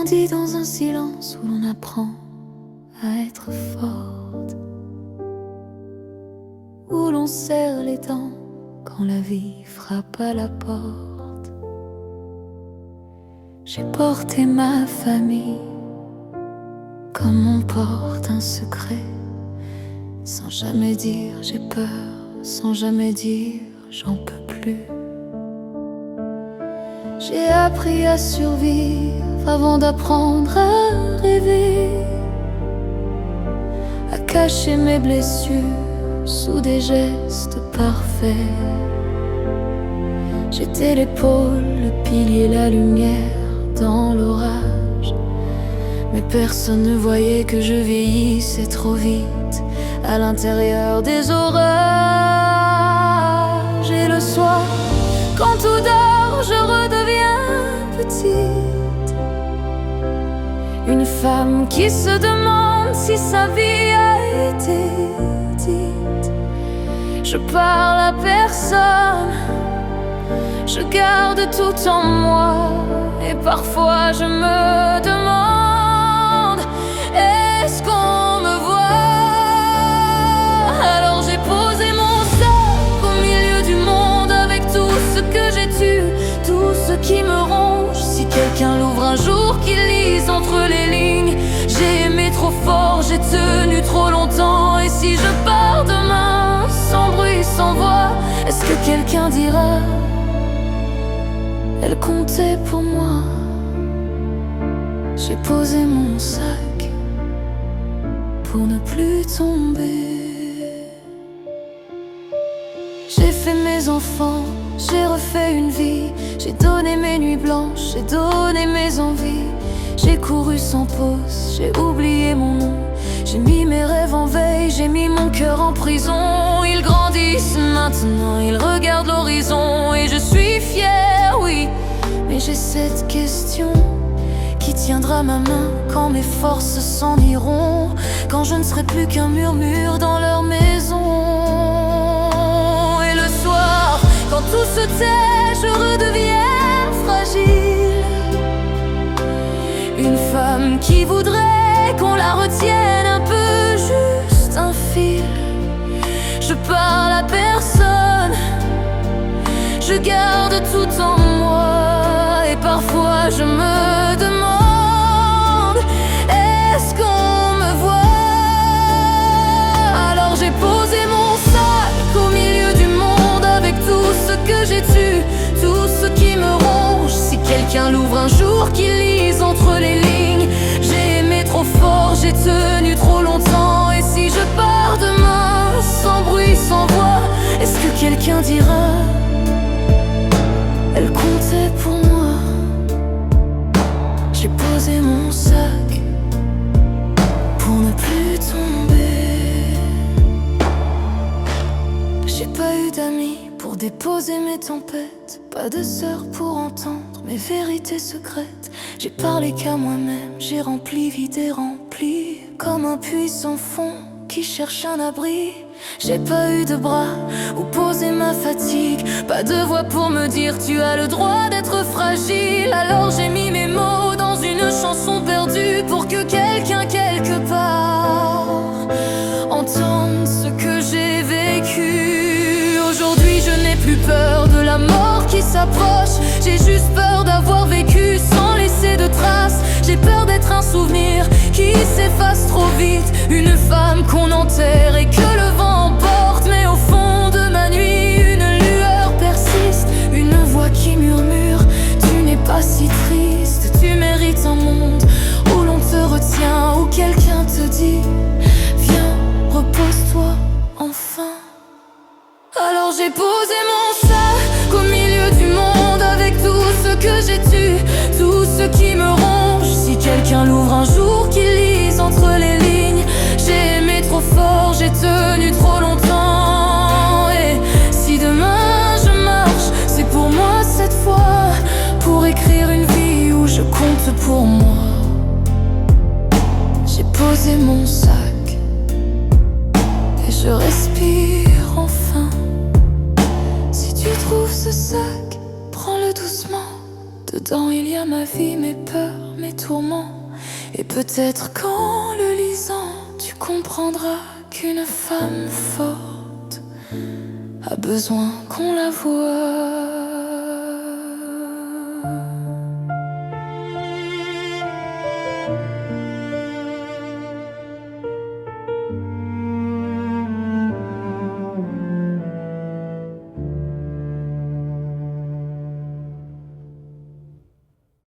grandit dans un silence où l'on apprend à être forte, où l'on serre les dents quand la vie frappe à la porte. J'ai porté ma famille comme on porte un secret, sans jamais dire j'ai peur, sans jamais dire j'en peux plus. J'ai appris à survivre avant d'apprendre à rêver, à cacher mes blessures sous des gestes parfaits. J'étais l'épaule, le pilier, la lumière dans l'orage, mais personne ne voyait que je vieillissais trop vite à l'intérieur des orages. Et le soir, quand tout dort, je redeviens petite, une femme qui se demande si sa vie a été dite. Je parle à personne, je garde tout en moi, et parfois je me demande, est-ce qu'on me voit? Alors j'ai posé mon sac au milieu du monde avec tout ce que j'ai tué, tout ce qui me ronge. Si quelqu'un l'ouvre un jour, qu'il lise entre les lignes. J'ai aimé trop fort, j'ai tenu trop longtemps, et si je pars demain, sans bruit, sans voix, est-ce que quelqu'un dira elle comptait pour moi? J'ai posé mon sac pour ne plus tomber. J'ai fait mes enfants, j'ai refait une vie, j'ai donné mes nuits blanches, j'ai donné mes envies. J'ai couru sans pause, j'ai oublié mon nom, j'ai mis mes rêves en veille, j'ai mis mon cœur en prison. Ils grandissent maintenant, ils regardent l'horizon, et je suis fière, oui. Mais j'ai cette question, qui tiendra ma main quand mes forces s'en iront, quand je ne serai plus qu'un murmure dans leur maison. Et le soir, quand tout se tait, je redeviens fragile, une femme qui voudrait qu'on la retienne un peu, juste un fil. Je parle à personne, je garde tout en moi, et parfois je me demande, est-ce qu'on me voit? Alors j'ai posé mon sac au milieu du monde avec tout ce que j'ai tué, tout ce qui me ronge. Si quelqu'un l'ouvre un jour, qu'il lise entre les lignes. J'ai aimé trop fort, j'ai tenu trop longtemps, et si je pars demain, sans bruit, sans voix, est-ce que quelqu'un dira elle comptait pour moi? J'ai posé mon sac pour ne plus tomber. J'ai pas eu d'amis pour déposer mes tempêtes, pas de sœur pour entendre mes vérités secrètes. J'ai parlé qu'à moi-même, j'ai rempli, vidé, rempli, comme un puits sans fond qui cherche un abri. J'ai pas eu de bras où poser ma fatigue, pas de voix pour me dire tu as le droit d'être fragile. Alors j'ai mis mes mots dans une chanson perdue pour que quelqu'un quelque part entende ce que j'ai vécu. Aujourd'hui je n'ai plus peur de la mort qui s'approche, j'ai juste peur d'avoir vécu sans laisser de traces. J'ai peur d'être un souvenir qui s'efface trop vite, une femme qu'on enterre et que le vent emporte. Mais au fond de ma nuit, une lueur persiste, une voix qui murmure, tu n'es pas si triste, tu mérites un monde où l'on te retient, où quelqu'un te dit viens, repose-toi enfin. Alors j'ai posé mon sac au milieu du monde avec tout ce que j'ai tué, tout ce qui me ronge. Si quelqu'un l'ouvre un jour, qu'il lise entre les lignes. J'ai aimé trop fort, j'ai tenu trop longtemps, et si demain je marche, c'est pour moi cette fois, pour écrire une vie où je compte pour moi. J'ai posé mon sac et je respire enfin. Si tu trouves ce sac, prends-le doucement Dedans il y a ma vie, mes peurs, mes tourments. Et peut-être qu'en le lisant, tu comprendras qu'une femme forte a besoin qu'on la voie.